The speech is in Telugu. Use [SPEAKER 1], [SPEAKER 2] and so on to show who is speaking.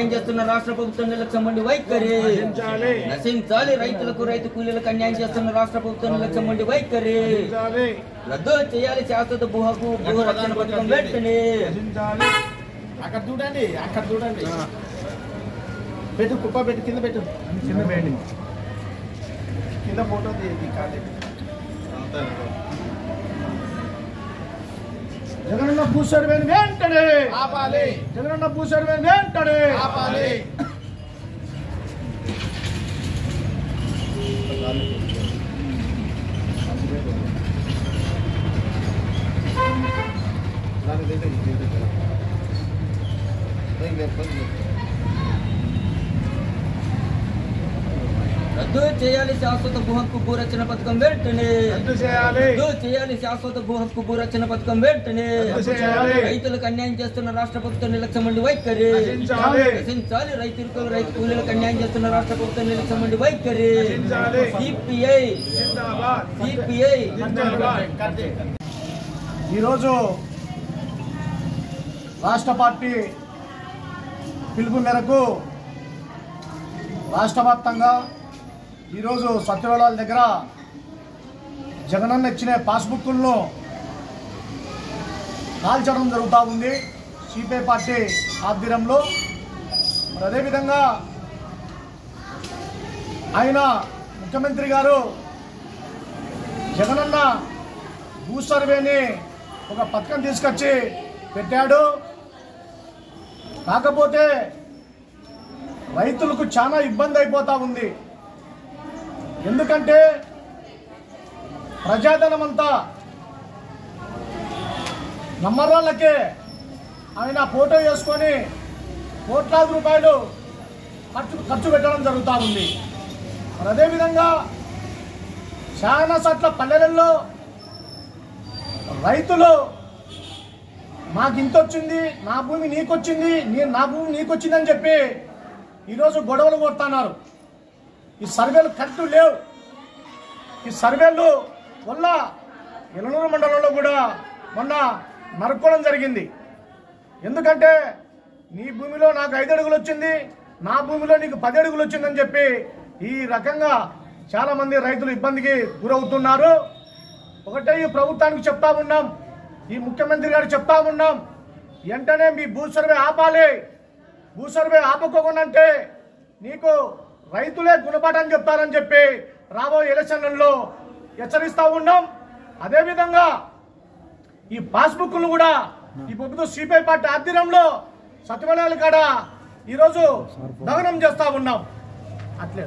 [SPEAKER 1] అన్యాయం చేస్తున్న రాష్ట్ర ప్రభుత్వం నిర్లక్ష్యం వంటి వైఖరి నశించాలి. రైతులకు రైతు కూలీలకు అన్యాయం చేస్తున్న రాష్ట్ర ప్రభుత్వం నిర్లక్ష్యం వంటి వైఖరి రద్దు చేయాలి. శాశ్వత భూ రక్షణ పథకం వెంటనే
[SPEAKER 2] అక్కడ చూడండి పెట్టు కుప్ప పెట్టు కింద పెట్టు కింద ఫోటో జగనన్న భూ సర్వేని వెంటనే ఆపాలి. జగనన్న భూ సర్వేని వెంటనే ఆపాలి.
[SPEAKER 1] రద్దు చేయాలి. శాశ్వత భూ హక్కు భూ రక్షణ పథకం వెంటనే రద్దు చేయాలి. శాశ్వత భూ హక్కు భూ రక్షణ పథకం వెంటనే రైతులకు అన్యాయం చేస్తున్న రాష్ట్ర ప్రభుత్వం నిర్లక్ష్యం వంటి వైఖరి నశించాలి. రైతు కూలీలకు అన్యాయం చేస్తున్న రాష్ట్ర ప్రభుత్వం నిర్లక్ష్యం వంటి వైఖరి సిపిఐ
[SPEAKER 2] ఈరోజు రాష్ట్ర పార్టీ పిలుపు మేరకు రాష్ట్ర వ్యాప్తంగా ఈరోజు సత్యవేళ దగ్గర జగనన్న ఇచ్చిన పాస్బుక్లను కాల్చడం జరుగుతూ ఉంది సిపిఐ పార్టీ ఆధ్వర్యంలో. అదేవిధంగా ఆయన ముఖ్యమంత్రి గారు జగనన్న భూ సర్వేని ఒక పథకం తీసుకొచ్చి పెట్టాడు. కాకపోతే రైతులకు చాలా ఇబ్బంది అయిపోతూ ఉంది. ఎందుకంటే ప్రజాధనం అంతా నమ్మరాళ్ళకే ఆయన ఫోటో వేసుకొని కోట్లాది రూపాయలు ఖర్చు పెట్టడం జరుగుతూ ఉంది. మరి అదేవిధంగా చాలా చోట్ల పల్లెలలో రైతులు మాకు ఇంత వచ్చింది, నా భూమి నీకొచ్చింది, నా భూమి నీకొచ్చింది అని చెప్పి ఈరోజు గొడవలు కొడుతున్నారు. ఈ సర్వేలు కరెక్ట్ లేవు. ఈ సర్వేలు వల్ల ఎలనూరు మండలంలో కూడా మొన్న నరుక్కోవడం జరిగింది. ఎందుకంటే నీ భూమిలో నాకు 5 అడుగులు వచ్చింది, నా భూమిలో నీకు 10 అడుగులు వచ్చిందని చెప్పి ఈ రకంగా చాలామంది రైతులు ఇబ్బందికి గురవుతున్నారు. ఒకటే ఈ ప్రభుత్వానికి చెప్తా ఉన్నాం, ఈ ముఖ్యమంత్రి గారు చెప్తా ఉన్నాం, వెంటనే మీ భూ సర్వే ఆపాలి. భూ సర్వే ఆపుకోకుండా అంటే నీకు రైతులే గుణపాఠం చెప్తారని చెప్పి రాబోయే ఎలక్షన్లలో హెచ్చరిస్తూ ఉన్నాం. అదేవిధంగా ఈ పాస్బుక్లు కూడా ఈ ప్రభుత్వం సిపిఐ పార్టీ ఆధ్వర్యంలో సత్యవేళ కాడ ఈరోజు దహనం చేస్తూ ఉన్నాం. అట్లే